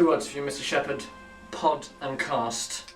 2 words for you, Mr. Shepard. Pod and cast.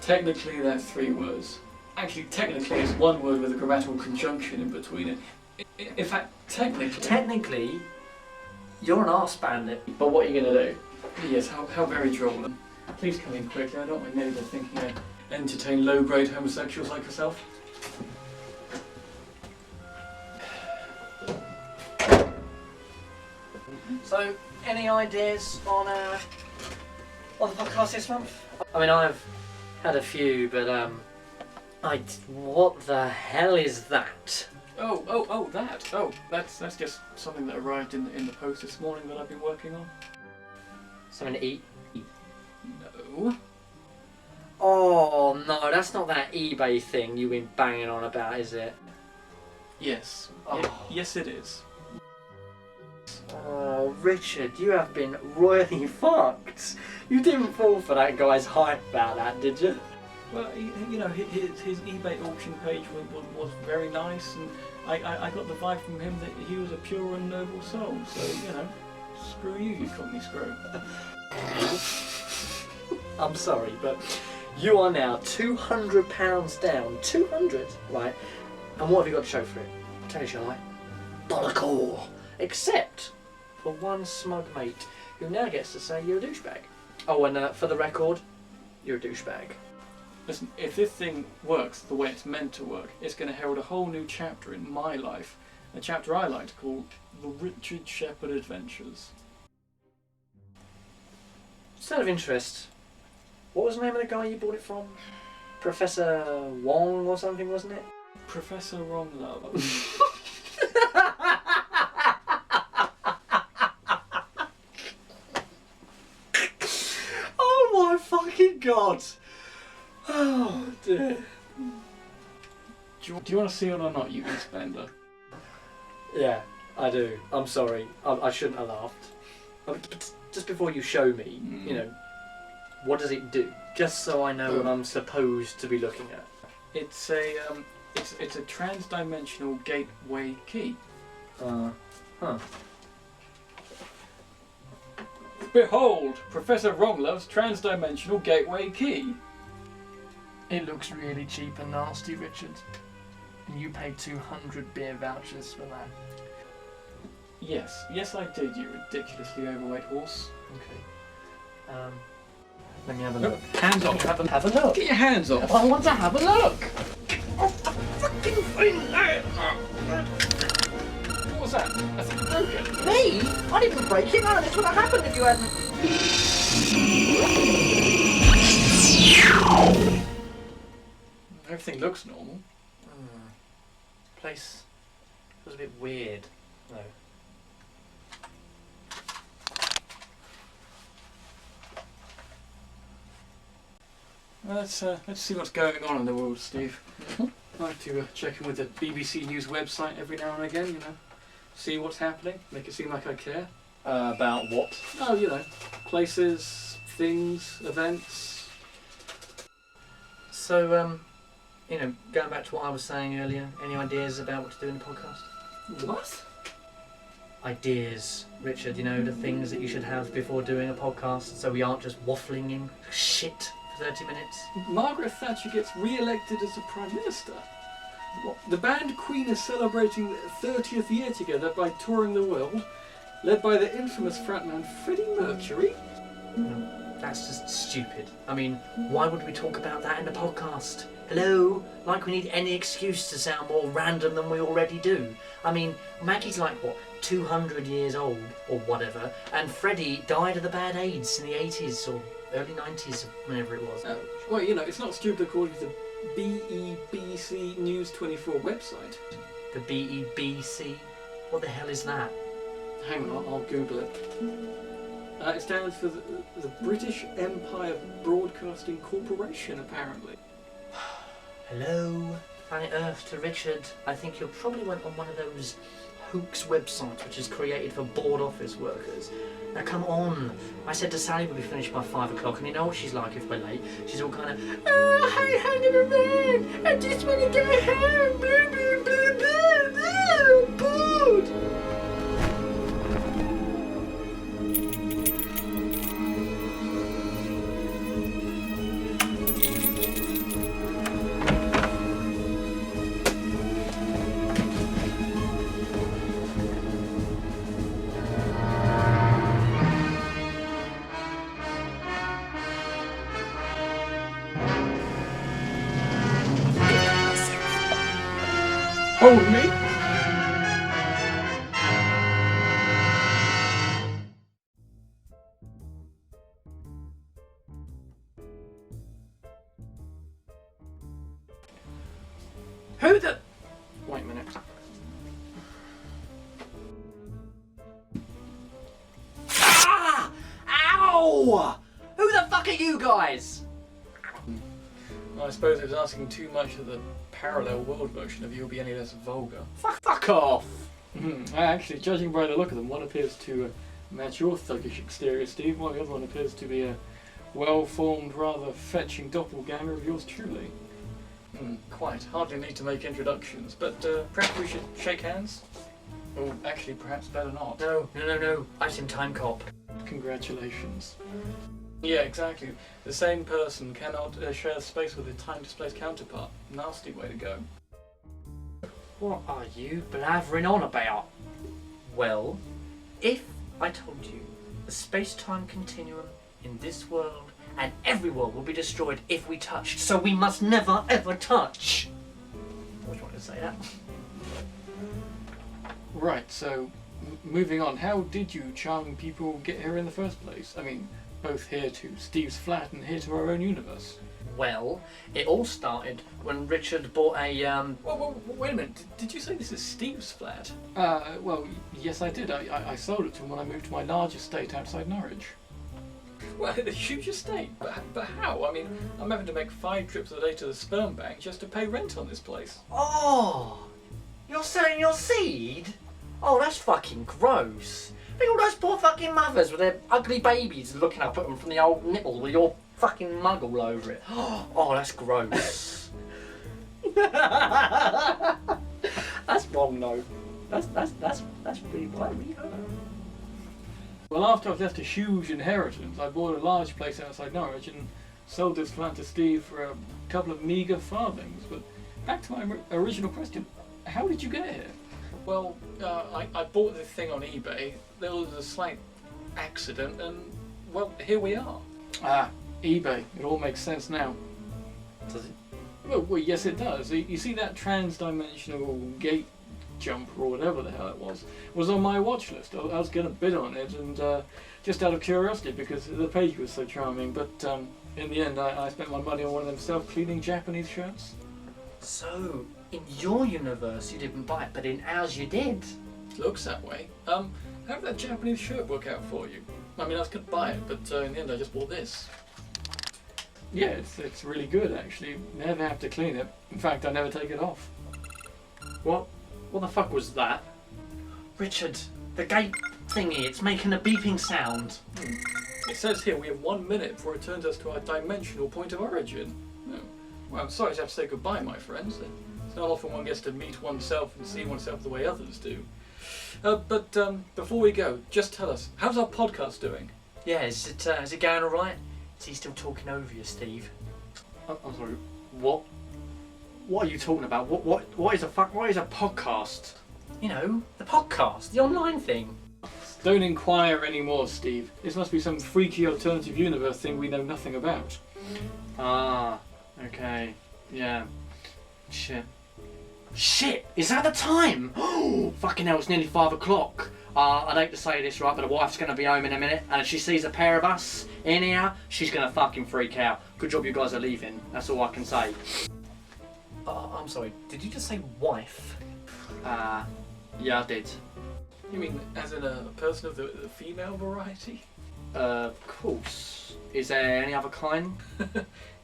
Technically, that's 3 words. Actually, technically, it's 1 word with a grammatical conjunction in between it. In fact, Technically, you're an arse bandit. But what are you going to do? Yes, how very droll. Please come in quickly. I don't want my neighbour thinking I entertain low-grade homosexuals like yourself. So, any ideas on the podcast this month? I mean, I've had a few, but what the hell is that? Oh, that. Oh, that's just something that arrived in the post this morning that I've been working on. Something to eat? No. Oh no, that's not that eBay thing you've been banging on about, is it? Yes. Oh. Yes, it is. Oh, Richard, you have been royally fucked. You didn't fall for that guy's hype about that, did you? Well, you know, his eBay auction page was very nice, and I got the vibe from him that he was a pure and noble soul. So, you know, screw you, you cockney screw. I'm sorry, but you are now £200 down. 200, right? And what have you got to show for it? Tell you, shall I? $1. Except for one smug mate who now gets to say you're a douchebag. Oh, and for the record, you're a douchebag. Listen, if this thing works the way it's meant to work, it's going to herald a whole new chapter in my life. A chapter I like to call The Richard Shepard Adventures. Just out of interest, what was the name of the guy you bought it from? Professor Wong or something, wasn't it? Professor Wronglove. Oh my fucking god! Oh dear. Do you want to see it or not, you e-spender? Yeah, I do. I'm sorry. I shouldn't have laughed. Just before you show me, you know, what does it do? Just so I know what I'm supposed to be looking at. It's a trans-dimensional gateway key. Huh. Behold, Professor Wronglove's trans-dimensional gateway key. It looks really cheap and nasty, Richard. And you paid 200 beer vouchers for that. Yes, I did, you ridiculously overweight horse. Okay. Let me have a look. Hands off. Have a look. Get your hands off. I want to have a look. Off the fucking thing there. What was that? That's broken. Me? I didn't break it. None of this would have happened if you hadn't. Everything looks normal. Place was a bit weird, though. Let's see what's going on in the world, Steve. I like to check in with the BBC News website every now and again, you know. See what's happening, make it seem like I care. About what? Oh, you know, places, things, events. So, you know, going back to what I was saying earlier, any ideas about what to do in the podcast? What? Ideas, Richard, you know, the things that you should have before doing a podcast so we aren't just waffling in shit for 30 minutes. Margaret Thatcher gets re-elected as the Prime Minister. What? The band Queen is celebrating their 30th year together by touring the world, led by the infamous frontman Freddie Mercury. That's just stupid. I mean, why would we talk about that in the podcast? Hello? Like we need any excuse to sound more random than we already do. I mean, Maggie's like, what, 200 years old, or whatever, and Freddie died of the bad AIDS in the 80s, or early 90s, whenever it was. Well, you know, it's not stupid according to the BBC News 24 website. The BEBC? What the hell is that? Hang on, I'll Google it. It stands for the British Empire Broadcasting Corporation, apparently. Hello, Planet Earth to Richard. I think you probably went on one of those hoax websites which is created for board office workers. Now come on. I said to Sally we'll be finished by 5 o'clock, and you know what she's like if we're late. She's all kind of, oh, hey, hanging around. I just want to go home. Blah, blah, blah, blah, blah. I'm bored. Hold me? Who the... Wait a minute. Ah! Ow! Who the fuck are you guys? I suppose it was asking too much that the parallel world version of you will be any less vulgar. Fuck off! Actually, judging by the look of them, one appears to match your thuggish exterior, Steve, while the other one appears to be a well-formed, rather fetching doppelganger of yours truly. Quite. Hardly need to make introductions, but perhaps we should shake hands? Or actually, perhaps better not. No. I've seen Time Cop. Congratulations. Yeah, exactly. The same person cannot share space with a time-displaced counterpart. Nasty way to go. What are you blathering on about? Well, if I told you the space-time continuum in this world and every world will be destroyed if we touched, so we must never ever touch. I was trying to say that. Right, so moving on, how did you charming people get here in the first place? I mean, both here to Steve's flat and here to our own universe. Well, it all started when Richard bought a Whoa, wait a minute, did you say this is Steve's flat? Well, yes I did. I sold it to him when I moved to my large estate outside Norwich. Well, a huge estate, but how? I mean, I'm having to make 5 trips a day to the sperm bank just to pay rent on this place. Oh, you're selling your seed? Oh, that's fucking gross. Look at all those poor fucking mothers with their ugly babies looking up at them from the old nipple with your fucking mug all over it. Oh, that's gross. That's wrong, though. That's really really hurt. Well, after I've left a huge inheritance, I bought a large place outside Norwich and sold this flat to Steve for a couple of meagre farthings. But back to my original question, how did you get here? Well, I bought this thing on eBay. There was a slight accident and, well, here we are. Ah, eBay. It all makes sense now. Does it? Well, yes it does. You see that trans-dimensional gate jumper or whatever the hell it was on my watch list. I was going to bid on it and just out of curiosity because the page was so charming, but in the end I spent my money on one of them self-cleaning Japanese shirts. So, in your universe you didn't buy it, but in ours you did. Looks that way. How did that Japanese shirt work out for you? I mean, I was going to buy it, but in the end I just bought this. Yeah, it's really good actually. Never have to clean it. In fact, I never take it off. What the fuck was that? Richard, the gate thingy, it's making a beeping sound. It says here we have 1 minute before it turns us to our dimensional point of origin. Oh. Well, I'm sorry to have to say goodbye, my friends. It's not often one gets to meet oneself and see oneself the way others do. But before we go, just tell us, how's our podcast doing? Yeah, is it going alright? Is he still talking over you, Steve? I'm sorry, what? What are you talking about? What is a podcast? You know, the podcast, the online thing. Don't inquire anymore, Steve. This must be some freaky alternative universe thing we know nothing about. Ah, okay, yeah. Shit! Is that the time? Oh, fucking hell! It's nearly 5 o'clock. I'd hate to say this, right, but the wife's gonna be home in a minute, and if she sees a pair of us in here, she's gonna fucking freak out. Good job you guys are leaving. That's all I can say. I'm sorry, did you just say wife? Yeah, I did. You mean as in a person of the female variety? Of course. Is there any other kind?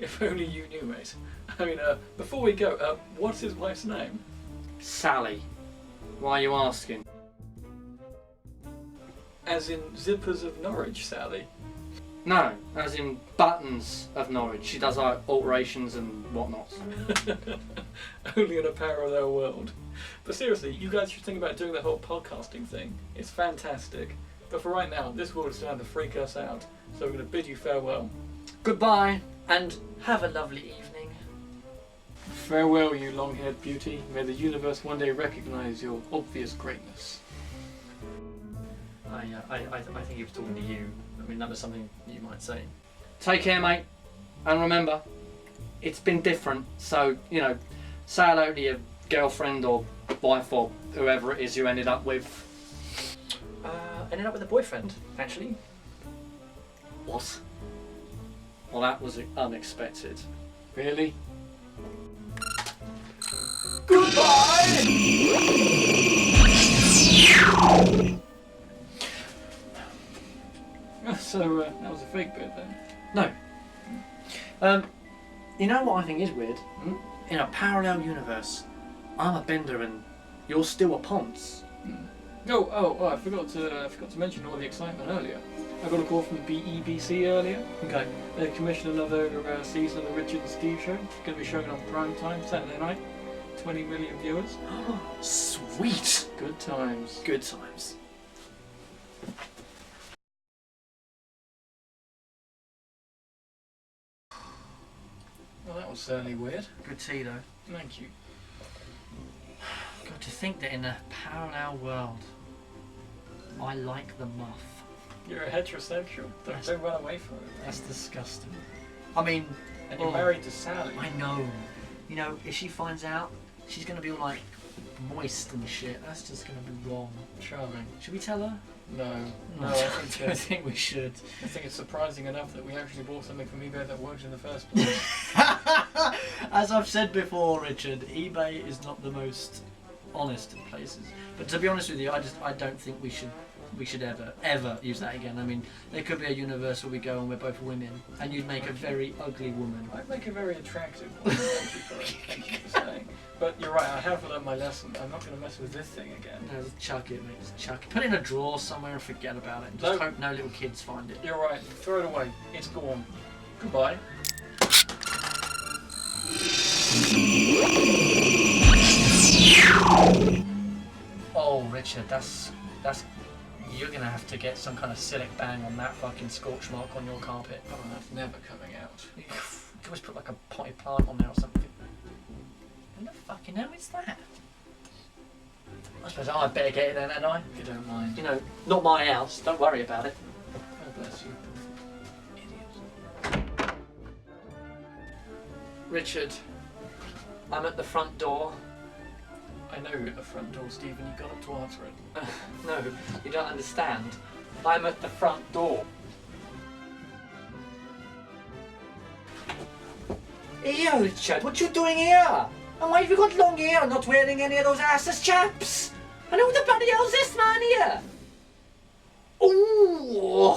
If only you knew, mate. I mean, before we go, what's his wife's name? Sally. Why are you asking? As in zippers of Norwich, Sally? No, as in Buttons of Norwich. She does like alterations and whatnot. Only in a parallel world. But seriously, you guys should think about doing the whole podcasting thing. It's fantastic. But for right now, this world is starting to freak us out. So we're going to bid you farewell. Goodbye, and have a lovely evening. Farewell, you long-haired beauty. May the universe one day recognise your obvious greatness. I think he was talking to you. I mean, that was something you might say. Take care, mate. And remember, it's been different. So, you know, say hello to your girlfriend or wife or whoever it is you ended up with. Ended up with a boyfriend, actually. What? Well, that was unexpected. Really? Goodbye! So that was a fake bit then? No. You know what I think is weird? Hmm? In a parallel universe, I'm a Bender and you're still a Ponce. Oh! I forgot to mention all the excitement earlier. I got a call from BBC earlier. Okay. They commissioned another season of the Richard and Steve show. It's going to be shown on prime time Saturday night. 20 million viewers. Sweet! Good times. Good times. Well, that was certainly weird. Good tea though. Thank you. God, to think that in a parallel world, I like the muff. You're a heterosexual. Don't run away from it. That's disgusting. I mean, And you're married to Sally. I know. You know, if she finds out, she's gonna be all like moist and shit. That's just gonna be wrong. Charming. Should we tell her? No, I I think we should. think it's surprising enough that we actually bought something from eBay that worked in the first place. As I've said before, Richard, eBay is not the most honest of places. But to be honest with you, I don't think we should ever use that again. I mean, there could be a universe where we go and we're both women, and you'd make a very ugly woman. I'd make a very attractive one, thank you for saying. But you're right, I have learned my lesson. I'm not going to mess with this thing again. No, just chuck it, mate. Just chuck it. Put it in a drawer somewhere and forget about it. Just hope no little kids find it. You're right, throw it away. It's gone. Goodbye. Oh, Richard, that's. You're gonna have to get some kind of silic bang on that fucking scorch mark on your carpet. Oh, that's never coming out. You can always put like a potted plant on there or something. What the fucking hell is that? I suppose I'd better get it then, hadn't I? If you don't mind. You know, not my house. Don't worry about it. God bless you. Idiot. Richard, I'm at the front door. I know you're at the front door, Stephen. You got up to answer it. No, you don't understand. I'm at the front door. Here, Richard, what you doing here? And why have you got long hair and not wearing any of those asses chaps? And who the bloody hell's this man here? Ooh!